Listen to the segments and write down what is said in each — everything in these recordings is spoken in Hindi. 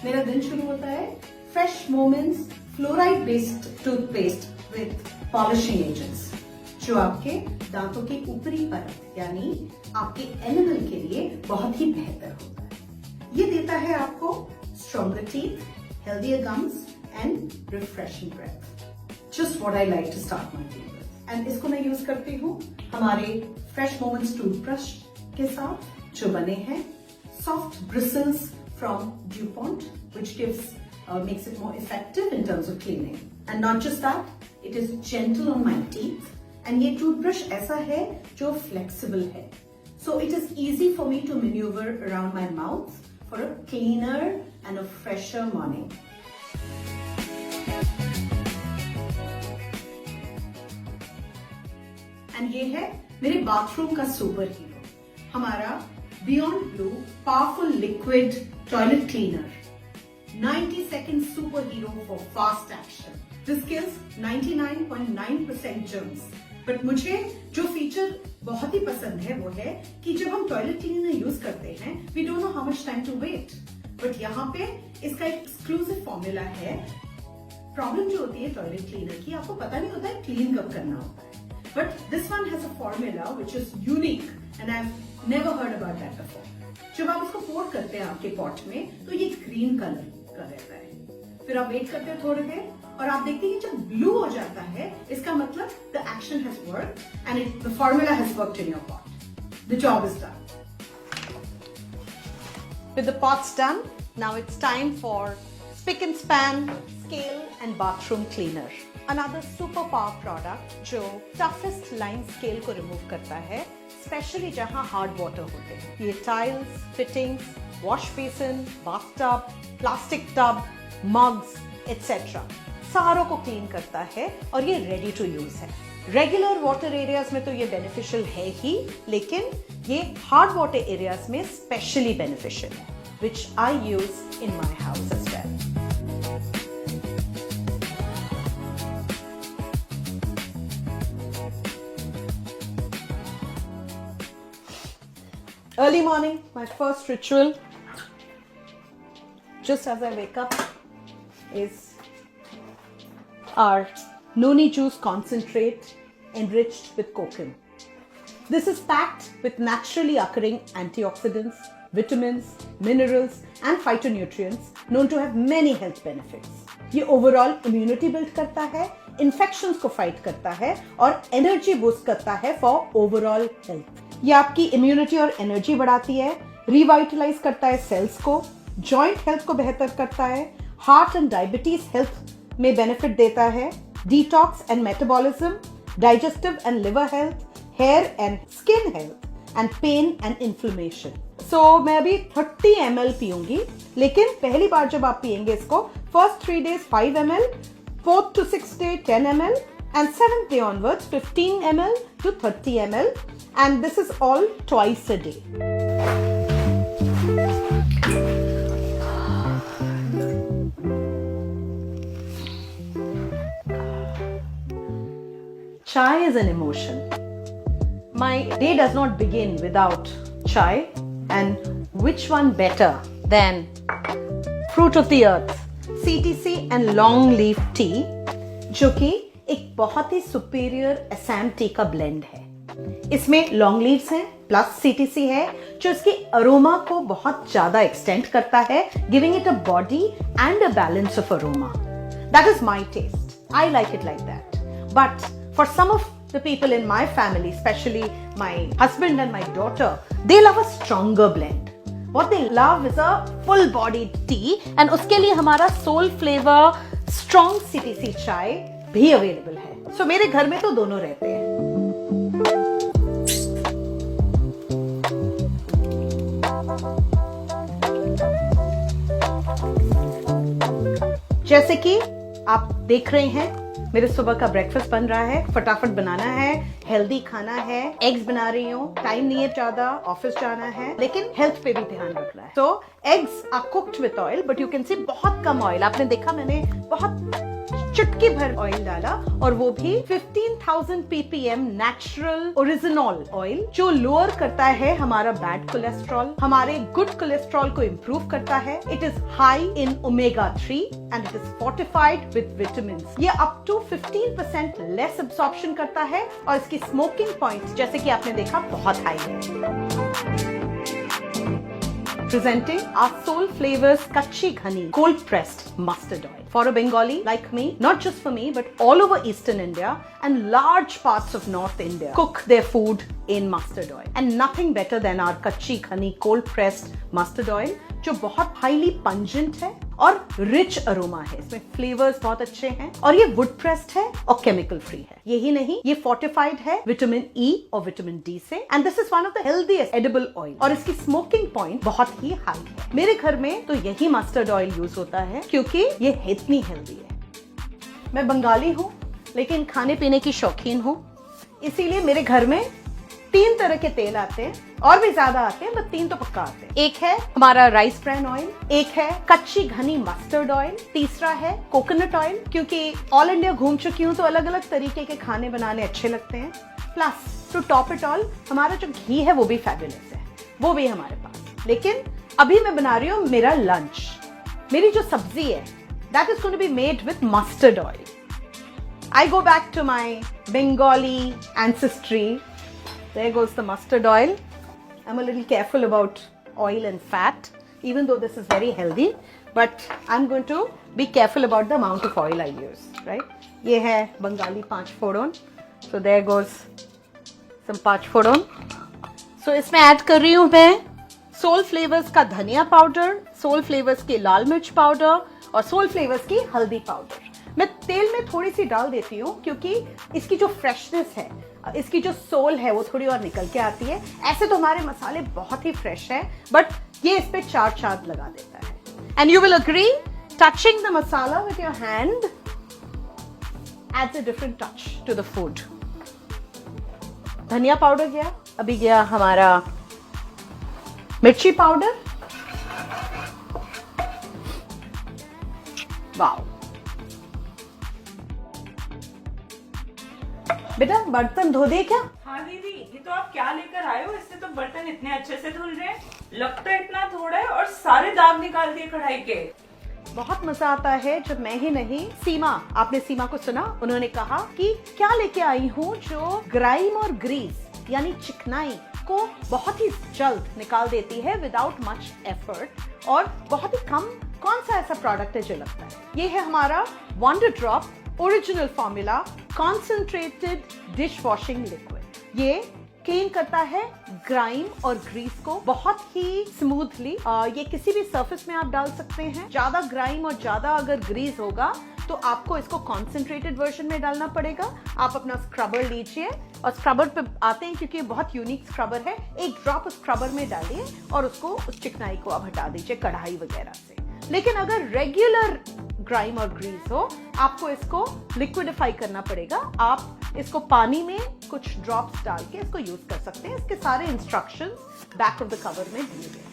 मेरा दिन शुरू होता है fresh moments fluoride based toothpaste with polishing agents, जो आपके दांतों की ऊपरी परत यानी आपके एनिमल के लिए बहुत ही बेहतर होता है। ये देता है आपको stronger teeth, healthier gums and refreshing breath. Just what I like to start my day with. And इसको मैं यूज करती हूँ हमारे फ्रेश मोमेंट्स टूथब्रश के साथ, जो बने हैं soft bristles from DuPont, which makes it more effective in terms of cleaning. And not just that, it is gentle on my teeth. And ये toothbrush ऐसा है जो flexible है. So it is easy for me to maneuver around my mouth for a cleaner and a fresher morning. And ये है मेरे बाथरूम का सुपर हीरो, हमारा Beyond Blue Powerful Liquid Toilet Cleaner, 90-second superhero for fast action. This kills 99.9% germs. But मुझे जो फीचर बहुत ही पसंद है वो है कि जब हम टॉयलेट क्लीनर यूज करते हैं, we don't know how much time to wait. But यहाँ पे इसका एक एक्सक्लूसिव फॉर्मूला है। प्रॉब्लम जो होती है टॉयलेट क्लीनर की, आपको पता नहीं होता है क्लीन कब करना होता है। But this one has a formula which is unique and I've never heard about that before. जब आप इसको पोर करते हैं आपके पॉट में तो ये ग्रीन कलर का रहता है। फिर आप वेट करते हैं थोड़ी देर और आप देखते हैं जब ब्लू हो जाता है, इसका मतलब the action has worked and the formula has worked in your pot. The job is done. With the pots done, now it's time for spick and span, scale and bathroom cleaner. Another super power product जो toughest line scale को remove करता है, स्पेशली जहां हार्ड वाटर होते हैं। ये tiles, fittings, wash basin, bathtub, plastic tub, mugs etcetera सारों को क्लीन करता है और ये रेडी टू यूज है। रेगुलर वाटर एरियाज में तो ये बेनिफिशियल है ही, लेकिन ये हार्ड वाटर एरियाज में स्पेशली बेनिफिशियल है, which I use in my house as well. Early morning, my first ritual, just as I wake up, is our noni juice concentrate enriched with kokum. This is packed with naturally occurring antioxidants, vitamins, minerals and phytonutrients known to have many health benefits. ये overall immunity build करता है, infections को fight करता है और energy boost करता है for overall health. ये आपकी इम्यूनिटी और एनर्जी बढ़ाती है, रिवाइटलाइज करता है सेल्स को, जॉइंट हेल्थ को बेहतर करता है, हार्ट एंड डायबिटीज हेल्थ में बेनिफिट देता है, detox and metabolism, digestive and liver health, hair and skin health and pain and inflammation. So मैं अभी 30 ml पीऊंगी, लेकिन पहली बार जब आप पियेंगे इसको, first 3 days 5 ml, 4th to 6th day 10 ml and 7th day onwards 15 ml to 30 ml. And this is all twice a day. Chai is an emotion. My day does not begin without chai, and which one better than fruit of the earth, CTC and long leaf tea, जो कि एक बहुत ही सुपीरियर असम टी का ब्लेंड है। इसमें लॉन्ग लीव्स हैं प्लस सीटीसी है, जो इसकी अरोमा को बहुत ज्यादा एक्सटेंड करता है, giving it a body and a balance of aroma. That is my taste, I like it like that. But for some of the people in my family, specially my husband and my daughter, they love a stronger blend. What they love is a full bodied tea, and उसके लिए हमारा सोल फ्लेवर स्ट्रॉन्ग सीटीसी चाय भी अवेलेबल है। सो मेरे घर में तो दोनों रहते हैं। जैसे कि आप देख रहे हैं, मेरे सुबह का ब्रेकफास्ट बन रहा है, फटाफट बनाना है, हेल्दी खाना है, एग्स बना रही हूँ, टाइम नहीं है ज्यादा, ऑफिस जाना है, लेकिन हेल्थ पे भी ध्यान रखना है। तो eggs are cooked with oil, but you can see बहुत कम ऑयल। आपने देखा मैंने बहुत चुटकी भर ऑयल डाला, और वो भी 15,000 ppm नेचुरल ओरिजिनल ऑयल, जो लोअर करता है हमारा बैड कोलेस्ट्रॉल, हमारे गुड कोलेस्ट्रॉल को इंप्रूव करता है। It is high in omega 3 and it is fortified with vitamin. ये अप टू 15% लेस एब्सॉर्प्शन करता है, और इसकी स्मोकिंग पॉइंट जैसे कि आपने देखा बहुत हाई है। Presenting our Soul Flavors Kachchi Ghani cold pressed mustard oil. For a Bengali like me, not just for me, but all over Eastern India and large parts of North India cook their food in mustard oil. And nothing better than our Kachchi Ghani cold pressed mustard oil, जो बहुत हाईली पंजेंट है और रिच अरोमा है। इसमें फ्लेवर्स बहुत अच्छे हैं, और ये वुड प्रेस्ड है और केमिकल फ्री है। यही नहीं, ये फोर्टिफाइड है विटामिन ई और विटामिन डी से, and this is one of the healthiest edible oil, और इसकी स्मोकिंग पॉइंट बहुत ही हाई है। मेरे घर में तो यही मस्टर्ड ऑयल यूज होता है, क्योंकि ये इतनी हेल्दी है। मैं बंगाली हूँ, लेकिन खाने पीने की शौकीन हूँ, इसीलिए मेरे घर में 3 तरह के तेल आते हैं, और भी ज्यादा आते हैं, बट 3 तो पक्का आते हैं। एक है हमारा राइस ब्रान ऑयल, एक है कच्ची घनी मस्टर्ड ऑयल, तीसरा है कोकोनट ऑयल, क्योंकि ऑल इंडिया घूम चुकी हूँ तो अलग अलग तरीके के खाने बनाने अच्छे लगते हैं। Plus two top it all, हमारा जो घी है वो भी फैबुलस है, वो भी हमारे पास। लेकिन अभी मैं बना रही हूँ मेरा लंच। मेरी जो सब्जी है that is going to be made with mustard oil. I go back to my Bengali ancestry. There goes the mustard oil. I'm a little careful about oil and fat, even though this is very healthy, but I'm going to be careful about the amount of oil I use, right? ये है Bengali 5 फोड़न. So there goes some 5 फोड़न. So इसमें ऐड कर रही हूँ मैं सोल फ्लेवर्स का धनिया पाउडर, सोल फ्लेवर्स की लाल मिर्च पाउडर और सोल फ्लेवर्स की हल्दी पाउडर. मैं तेल में थोड़ी सी डाल देती हूँ, क्योंकि इसकी जो फ्रेशनेस है, इसकी जो सोल है, वो थोड़ी और निकल के आती है. ऐसे तो हमारे मसाले बहुत ही फ्रेश है, बट ये इस पे 4 चांद लगा देता है. And you will agree, touching the masala with your hand adds a different touch to the food. धनिया पाउडर गया, अभी गया हमारा मिर्ची पाउडर. वाओ. बेटा बर्तन धो दे क्या? हाँ दीदी, ये तो आप क्या लेकर आए हो? इससे तो बर्तन इतने अच्छे से धुल रहे हैं, लगता है इतना थोड़ा है, और सारे दाग निकाल दिए कढ़ाई के. बहुत मजा आता है जब मैं ही नहीं, सीमा, आपने सीमा को सुना, उन्होंने कहा कि क्या लेके आई हूँ जो ग्राइम और ग्रीस यानी चिकनाई को बहुत ही जल्द निकाल देती है विदाउट मच एफर्ट, और बहुत ही कम. कौन सा ऐसा प्रोडक्ट है जो लगता है? ये है हमारा wonder drop original formula concentrated dish washing liquid. ये क्लीन करता है ग्राइम और ग्रीस को बहुत ही स्मूथली. ये किसी भी सरफेस में आप डाल सकते हैं. ज्यादा ग्राइम और ज्यादा अगर ग्रीस होगा तो आपको इसको कॉन्सेंट्रेटेड वर्जन में डालना पड़ेगा. आप अपना स्क्रबर लीजिए, और स्क्रबर पे आते हैं क्योंकि ये बहुत यूनिक स्क्रबर है. एक ड्रॉप स्क्रबर में डालिए और उसको उस चिकनाई को आप हटा दीजिए कढ़ाई वगैरह से. लेकिन अगर रेगुलर ग्राइम और ग्रीस हो, आपको इसको लिक्विडिफाई करना पड़ेगा. आप इसको पानी में कुछ ड्रॉप्स डाल के इसको यूज कर सकते हैं. इसके सारे instructions back of the cover में दिए गए.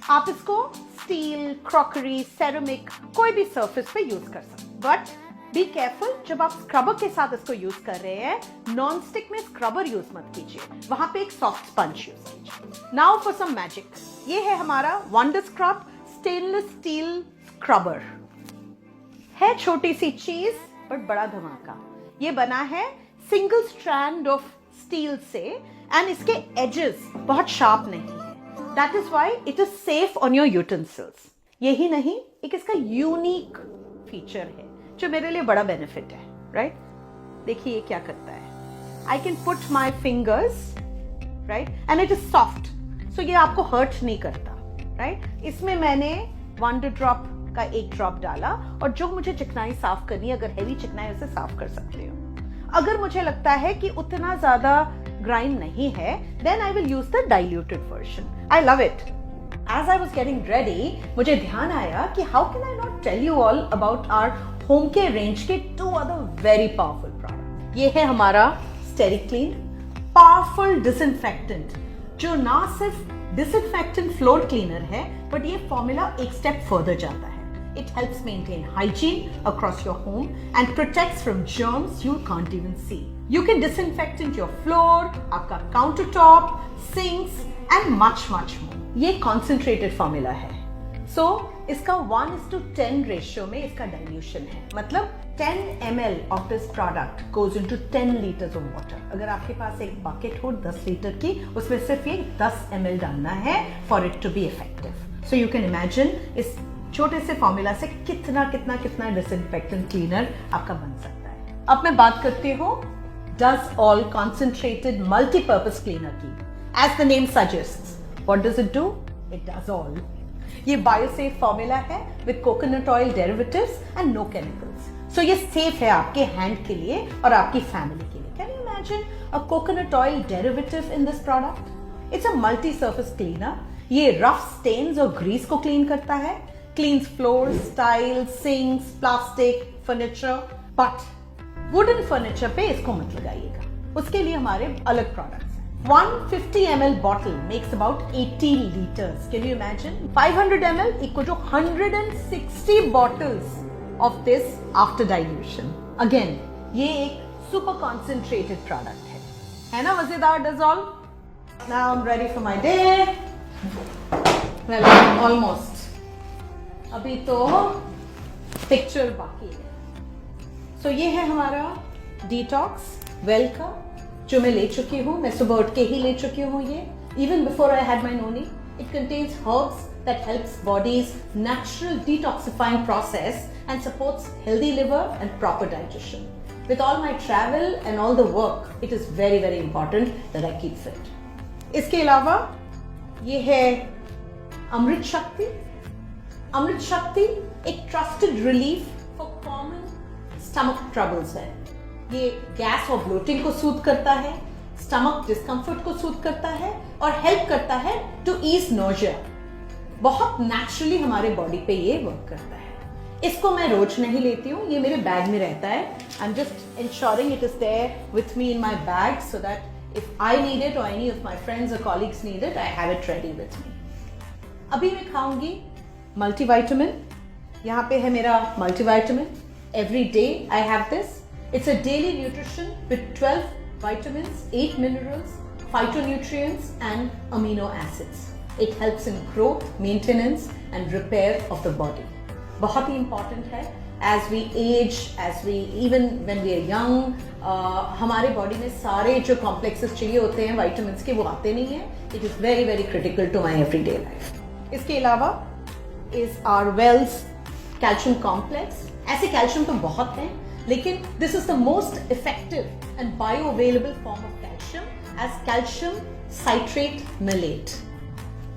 आप इसको स्टील, क्रॉकरी, सेरेमिक कोई भी सरफेस पे यूज कर सकते हैं. बट बी केयरफुल, जब आप स्क्रबर के साथ इसको यूज कर रहे हैं, नॉन स्टिक में स्क्रबर यूज मत कीजिए, वहां पे एक सॉफ्ट स्पंज यूज कीजिए. Now for some magic. ये है हमारा wonder scrub stainless steel scrubber. है छोटी सी चीज बट बड़ा धमाका. ये बना है सिंगल स्ट्रैंड ऑफ स्टील से, एंड इसके एजेस बहुत शार्प नहीं है. That is why it is safe on your utensils. यही नहीं, एक इसका यूनिक फीचर है जो मेरे लिए बड़ा बेनिफिट है. राइट, देखिए ये क्या करता है. I can put my fingers, right, and it is soft, so ये आपको हर्ट नहीं करता. राइट, इसमें मैंने वंडर ड्रॉप का एक ड्रॉप डाला, और जो मुझे चिकनाई साफ करनी है, अगर हेवी चिकनाई उसे साफ कर सकती हूँ. अगर मुझे लगता है कि उतना ज्यादा ग्राइम नहीं है, then I will use the diluted version. I love it. As I was getting ready, मुझे ध्यान आया कि how can I not tell you all about our home के रेंज के 2 अदर वेरी पावरफुल प्रोडक्ट. ये है हमारा स्टेरिक्लीन पावरफुल डिसइंफेक्टेंट, जो ना सिर्फ डिसइंफेक्टेंट फ्लोर क्लीनर है, बट ये फॉर्मूला एक स्टेप फर्दर जाता है. It helps maintain hygiene across your home and protects from germs you can't even see. You can disinfect your floor, आपका countertop, sinks and much more. ये concentrated formula है. So, इसका 1:10 ratio में इसका dilution है. मतलब 10 ml of this product goes into 10 liters of water. अगर आपके पास एक bucket हो 10 लीटर की, उसमें सिर्फ ये 10 ml डालना है for it to be effective. So you can imagine इस छोटे से फॉर्मूला से कितना disinfectant cleaner आपका बन सकता है. अब मैं बात करती हूँ does all concentrated multi-purpose cleaner की. As the name suggests, what does it do? It does all. ये बायोसेफ फॉर्मूला है with coconut oil derivatives and no chemicals. So ये सेफ है आपके हैंड के लिए और आपकी फैमिली के लिए. Can you imagine a coconut oil derivative in this product? It's a multi surface cleaner. ये रफ स्टेन्स और ग्रीस को क्लीन करता है, cleans floors, tiles, sinks, plastic, furniture. But wooden furniture पे इसको मत लगाइएगा, उसके लिए हमारे अलग products. 150 ml bottle makes about 80 liters. Can you imagine? 500 ml equal to 160 bottles of this after dilution. Again, ये एक super concentrated product है ना मजेदार? Does all? Now I'm ready for my day. Well, almost. अभी तो picture बाकी है. So ये है हमारा detox well का जो मैं ले चुकी हूँ. मैं सुबह उठ के ही ले चुकी हूँ ये. Even before I had my noni, it contains herbs that helps body's natural detoxifying process and supports healthy liver and proper digestion. With all my travel and all the work, it is very important that I keep fit. इसके अलावा ये है अमृत शक्ति. अमृत शक्ति एक trusted relief for common stomach troubles है. ये गैस और ब्लोटिंग को सूद करता है, स्टमक डिस्कम्फर्ट को सूद करता है और हेल्प करता है टू ईज नोजिया. बहुत नेचुरली हमारे बॉडी पे ये वर्क करता है. इसको मैं रोज नहीं लेती हूँ, ये मेरे बैग में रहता है. I am just ensuring it is there with me in my bag so that if I need it और एनी ऑफ माई फ्रेंड्स और colleagues need it, I have it ready with me. अभी मैं खाऊंगी मल्टीविटामिन. यहाँ पे है मेरा multivitamin. Every day I have this. It's a daily nutrition with 12 vitamins, 8 minerals, phytonutrients and amino acids. It helps in growth, maintenance and repair of the body. बहुत ही important है. As we age, even when we are young, हमारे body में सारे जो complexes चाहिए होते हैं vitamins के, वो आते नहीं हैं. It is very critical to my everyday life. इसके अलावा is our Wells calcium complex. ऐसे calcium तो बहुत हैं, लेकिन this is the most effective and bioavailable form of calcium as calcium citrate malate.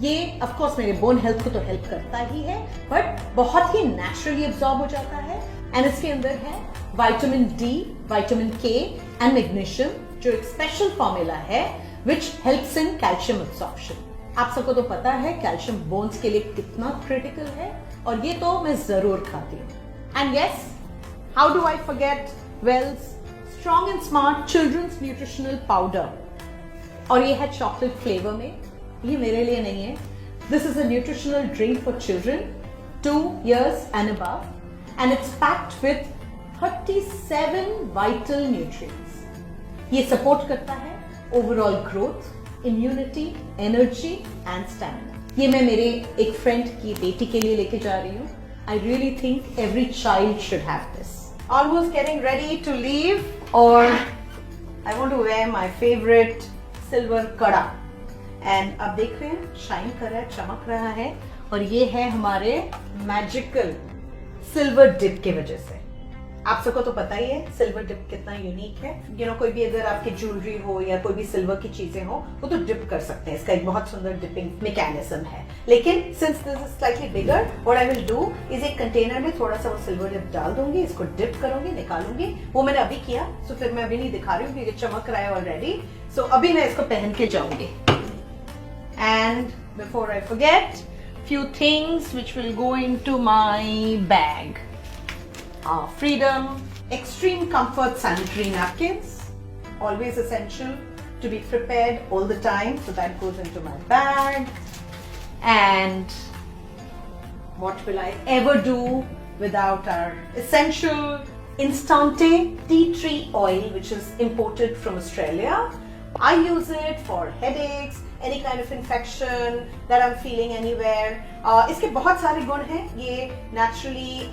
ये of course मेरे bone health को तो help करता ही है, but बहुत ही naturally absorb हो जाता है. and इसके अंदर है vitamin D, vitamin K and magnesium, जो एक special formula है which helps in calcium absorption. आप सबको तो पता है calcium bones के लिए कितना critical है, और ये तो मैं जरूर खाती हूँ. and yes, how do I forget Wells Strong and Smart Children's Nutritional Powder. और ये है chocolate flavor में. ये मेरे लिए नहीं है. This is a nutritional drink for children 2 years and above, and it's packed with 37 vital nutrients. ये support करता है overall growth, immunity, energy and stamina. ये मैं मेरे एक friend की बेटी के लिए लेके जा रही हूँ. I really think every child should have this. Almost getting ready to leave, or I want to wear my favorite silver kada. And अब देख रहे हैं शाइन कर रहा है, चमक रहा है, और ये है हमारे मैजिकल सिल्वर डिप की वजह से. आप सबको तो पता ही है सिल्वर डिप कितना यूनिक है. कोई भी अगर आपकी ज्वेलरी हो या कोई भी सिल्वर की चीजें हो, वो तो डिप कर सकते हैं. इसका एक बहुत सुंदर डिपिंग मैकेनिज्म है. लेकिन since this is slightly bigger, what I will do is एक कंटेनर में थोड़ा सा वो सिल्वर डिप डाल दूंगी, इसको डिप करूंगी, निकालूंगी. वो मैंने अभी किया, सो फिर मैं अभी नहीं दिखा रही हूँ क्योंकि चमक रहा है ऑलरेडी. सो अभी मैं इसको पहन के जाऊंगी. And before I forget, few things which will go into my bag. Freedom Extreme Comfort sanitary napkins, always essential to be prepared all the time, so that goes into my bag. And what will I ever do without our essential Instante tea tree oil, which is imported from Australia. I use it for headaches, any kind of infection that I'm feeling anywhere. इसके बहुत सारे गुण हैं. ये naturally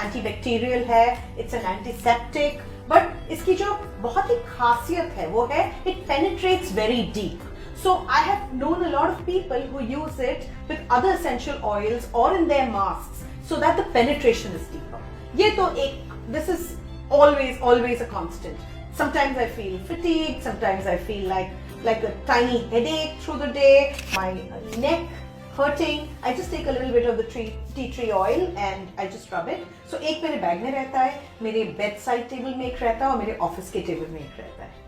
antibacterial है. It's an antiseptic. But इसकी जो बहुत ही खासियत है वो है it penetrates very deep. So I have known a lot of people who use it with other essential oils or in their masks so that the penetration is deeper. ये तो एक, this is always a constant. Sometimes I feel fatigued, sometimes I feel like a tiny headache through the day, my neck hurting. I just take a little bit of the tea tree oil and I just rub it. So एक मेरे बैग में रहता है, मेरे bedside table में एक रहता है और मेरे ऑफिस के टेबल में एक रहता है.